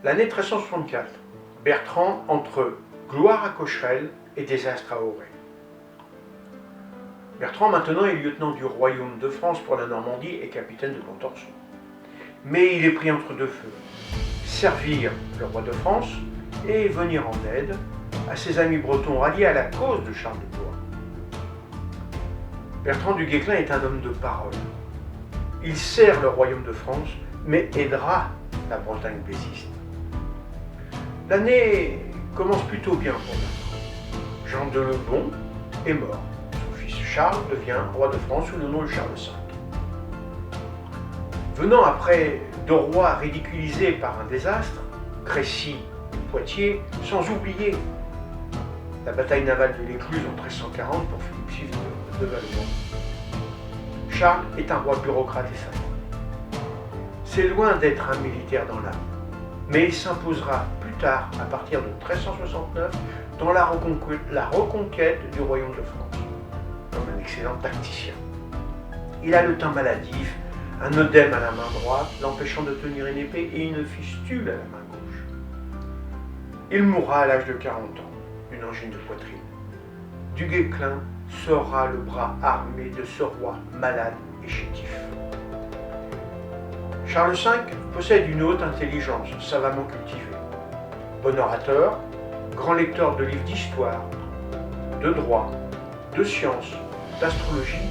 L'année 1364, Bertrand entre gloire à Cocherel et désastre à Auray. Bertrand maintenant est lieutenant du royaume de France pour la Normandie et capitaine de Pontorson. Mais il est pris entre deux feux, servir le roi de France et venir en aide à ses amis bretons ralliés à la cause de Charles de Blois. Bertrand du Guesclin est un homme de parole. Il sert le royaume de France, mais aidera la Bretagne bésiste. L'année commence plutôt bien pour Bertrand. Jean de Lebon est mort. Son fils Charles devient roi de France sous le nom de Charles V. Venant après deux rois ridiculisés par un désastre, Crécy et Poitiers, sans oublier la bataille navale de l'Écluse en 1340 pour Philippe VI de Valois. Charles est un roi bureaucrate et savant. C'est loin d'être un militaire dans l'âme, mais il s'imposera plus tard, à partir de 1369, dans la reconquête du royaume de France, comme un excellent tacticien. Il a le teint maladif, un œdème à la main droite, l'empêchant de tenir une épée, et une fistule à la main gauche. Il mourra à l'âge de 40 ans, d'une angine de poitrine. Du Guesclin sera le bras armé de ce roi malade et chétif. Charles V possède une haute intelligence, savamment cultivée. Bon orateur, grand lecteur de livres d'histoire, de droit, de sciences, d'astrologie,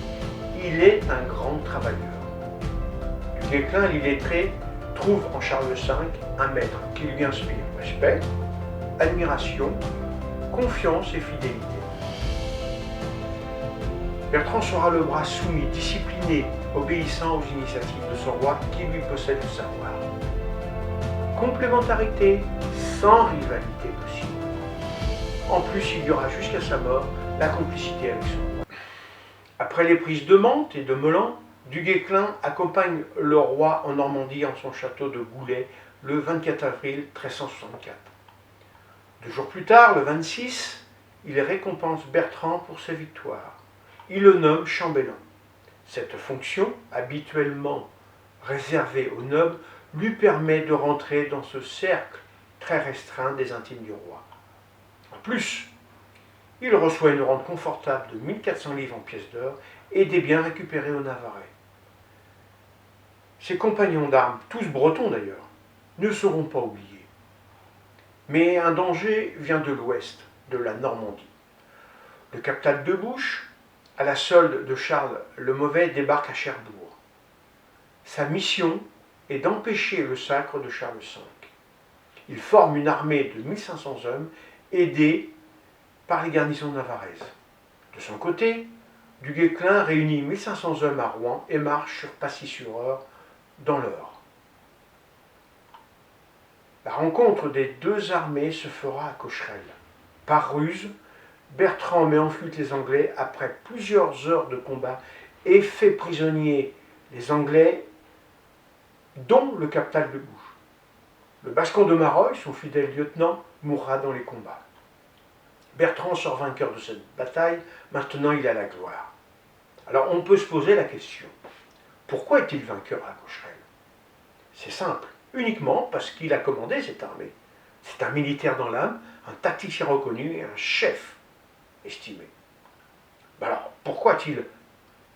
il est un grand travailleur. Du Guesclin, l'illettré, trouve en Charles V un maître qui lui inspire respect, admiration, confiance et fidélité. Bertrand sera le bras soumis, discipliné, obéissant aux initiatives de son roi qui lui possède le savoir. Complémentarité sans rivalité possible. En plus, il y aura jusqu'à sa mort la complicité avec son roi. Après les prises de Mantes et de Melan, du Guesclin accompagne le roi en Normandie en son château de Goulet le 24 avril 1364. 2 jours plus tard, le 26, il récompense Bertrand pour ses victoires. Il le nomme chambellan. Cette fonction, habituellement réservée aux nobles, lui permet de rentrer dans ce cercle très restreint des intimes du roi. En plus, il reçoit une rente confortable de 1400 livres en pièces d'or et des biens récupérés au Navarrais. Ses compagnons d'armes, tous bretons d'ailleurs, ne seront pas oubliés. Mais un danger vient de l'ouest, de la Normandie. Le captal de Bouche, à la solde de Charles le Mauvais, débarque à Cherbourg. Sa mission est d'empêcher le sacre de Charles V. Il forme une armée de 1500 hommes, aidés par les garnisons navarraises. De son côté, du Guesclin réunit 1500 hommes à Rouen et marche sur Pacy-sur-Eure, dans l'Eure. La rencontre des deux armées se fera à Cocherel. Par ruse, Bertrand met en fuite les Anglais après plusieurs heures de combat et fait prisonnier les Anglais, dont le captal de Bouche. Le Bascon de Marolles, son fidèle lieutenant, mourra dans les combats. Bertrand sort vainqueur de cette bataille, maintenant il a la gloire. Alors on peut se poser la question, pourquoi est-il vainqueur à Cocherel? C'est simple, uniquement parce qu'il a commandé cette armée. C'est un militaire dans l'âme, un tacticien reconnu et un chef estimé. Alors, pourquoi a-t-il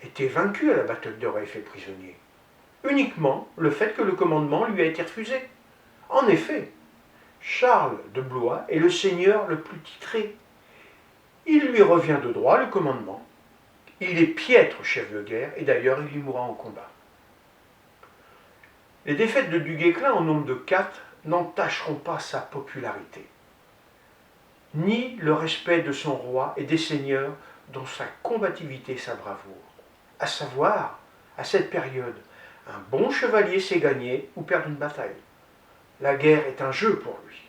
été vaincu à la bataille d'Auray et fait prisonnier? Uniquement le fait que le commandement lui a été refusé. En effet, Charles de Blois est le seigneur le plus titré. Il lui revient de droit le commandement. Il est piètre chef de guerre et d'ailleurs il y mourra en combat. Les défaites de du Guesclin au nombre de 4 n'entacheront pas sa popularité, ni le respect de son roi et des seigneurs dans sa combativité et sa bravoure. À savoir, à cette période, un bon chevalier sait gagner ou perdre une bataille. La guerre est un jeu pour lui.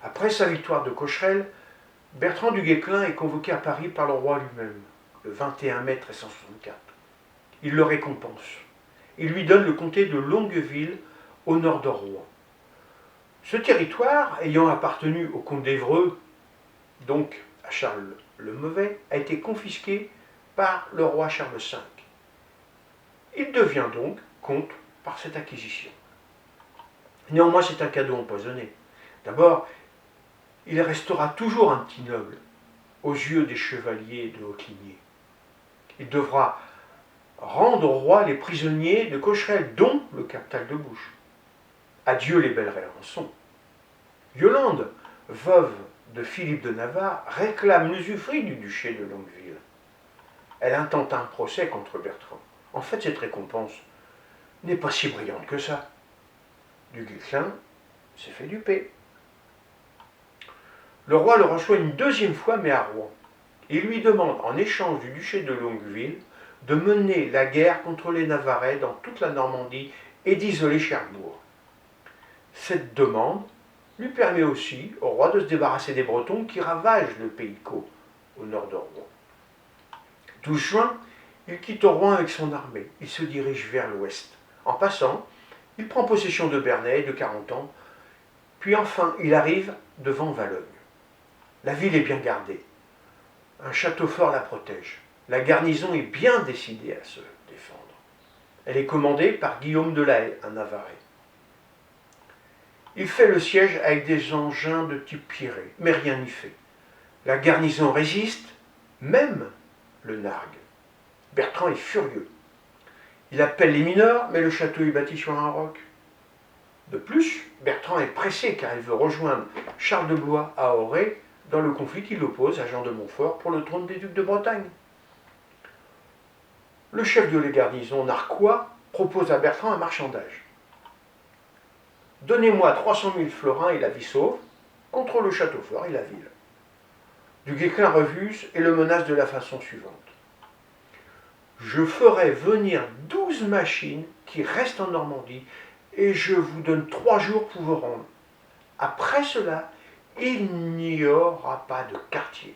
Après sa victoire de Cocherel, Bertrand du Guesclin est convoqué à Paris par le roi lui-même, le 21 mai 1364. Il le récompense. Il lui donne le comté de Longueville, au nord de Rouen. Ce territoire, ayant appartenu au comte d'Évreux, donc à Charles le Mauvais, a été confisqué par le roi Charles V. Il devient donc comte par cette acquisition. Néanmoins, c'est un cadeau empoisonné. D'abord, il restera toujours un petit noble aux yeux des chevaliers de haute lignée. Il devra rendre au roi les prisonniers de Cocherel, dont le captal de Bouche. Adieu les belles rançons. Yolande, veuve de Philippe de Navarre, réclame l'usufruit du duché de Longueville. Elle intente un procès contre Bertrand. En fait, cette récompense n'est pas si brillante que ça. Du Guesclin s'est fait duper. Le roi le reçoit une deuxième fois, mais à Rouen. Il lui demande, en échange du duché de Longueville, de mener la guerre contre les Navarrais dans toute la Normandie et d'isoler Cherbourg. Cette demande lui permet aussi au roi de se débarrasser des Bretons qui ravagent le pays de Caux, au nord de Rouen. 12 juin, il quitte Rouen avec son armée. Il se dirige vers l'ouest. En passant, il prend possession de Bernay, de 40 ans, puis enfin, il arrive devant Valognes. La ville est bien gardée. Un château fort la protège. La garnison est bien décidée à se défendre. Elle est commandée par Guillaume de la Haye, un Navarrais. Il fait le siège avec des engins de type Pirée, mais rien n'y fait. La garnison résiste, même le nargue. Bertrand est furieux. Il appelle les mineurs, mais le château est bâti sur un roc. De plus, Bertrand est pressé car il veut rejoindre Charles de Blois à Auray dans le conflit qui l'oppose à Jean de Montfort pour le trône des ducs de Bretagne. Le chef de la garnison narquois propose à Bertrand un marchandage. Donnez-moi 300 000 florins et la vie sauve, contre le château fort et la ville. Du Guesclin refuse et le menace de la façon suivante. Je ferai venir 12 machines qui restent en Normandie et je vous donne 3 jours pour vous rendre. Après cela, il n'y aura pas de quartier.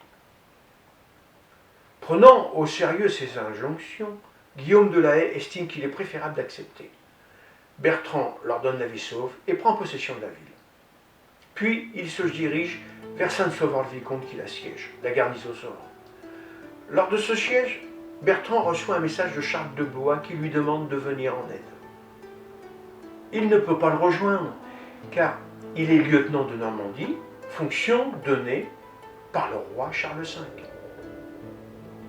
Prenant au sérieux ces injonctions, Guillaume de la Haye estime qu'il est préférable d'accepter. Bertrand leur donne la vie sauve et prend possession de la ville. Puis il se dirige vers Saint-Sauveur-le-Vicomte qui l'assiège, la garnison se rend. Lors de ce siège, Bertrand reçoit un message de Charles de Blois qui lui demande de venir en aide. Il ne peut pas le rejoindre, car il est lieutenant de Normandie, fonction donnée par le roi Charles V.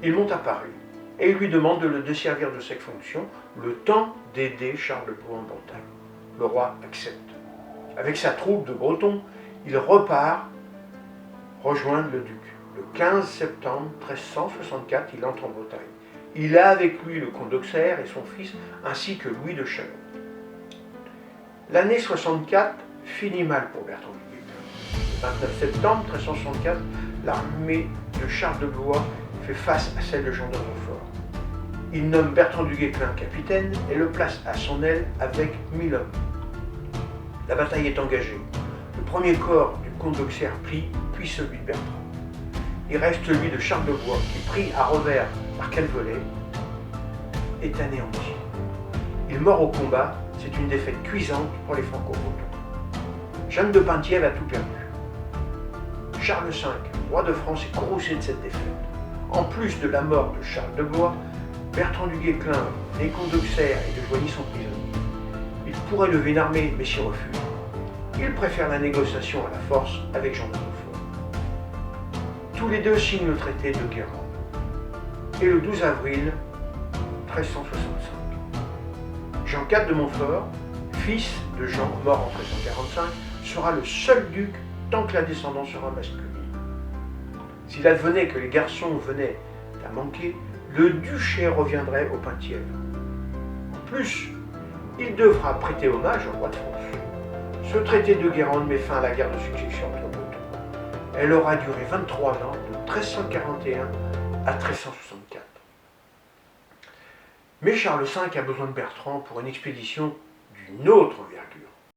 Il monte à Paris et il lui demande de le desservir de cette fonction le temps d'aider Charles de Blois en Bretagne. Le roi accepte. Avec sa troupe de Bretons, il repart rejoindre le duc. Le 15 septembre 1364, il entre en Bretagne. Il a avec lui le comte d'Auxerre et son fils, ainsi que Louis de Chalon. L'année 64 finit mal pour Bertrand du Guesclin. Le 29 septembre 1364, l'armée de Charles de Blois fait face à celle de Jean de Montfort. Il nomme Bertrand du Guesclin capitaine et le place à son aile avec 1000 hommes. La bataille est engagée. Le premier corps du comte d'Auxerre pris, puis celui de Bertrand. Il reste celui de Charles de Blois, qui, pris à revers par Calvolet, est anéanti. Il meurt au combat, c'est une défaite cuisante pour les Franco-Bretons. Jeanne de Penthièvre a tout perdu. Charles V, roi de France, est courroucé de cette défaite. En plus de la mort de Charles de Blois, Bertrand du Guesclin, né comte d'Auxerre et de Joigny sont prisonniers. Il pourrait lever une armée, mais s'y refuse. Il préfère la négociation à la force avec Jean de Montfort. Tous les deux signent le traité de Guérande. Et le 12 avril 1365, Jean IV de Montfort, fils de Jean, mort en 1345, sera le seul duc tant que la descendance sera masculine. S'il advenait que les garçons venaient à manquer, le duché reviendrait aux Penthièvre. En plus, il devra prêter hommage au roi de France. Ce traité de Guérande met fin à la guerre de succession entre Bretons. Elle aura duré 23 ans, de 1341 à 1364. Mais Charles V a besoin de Bertrand pour une expédition d'une autre envergure.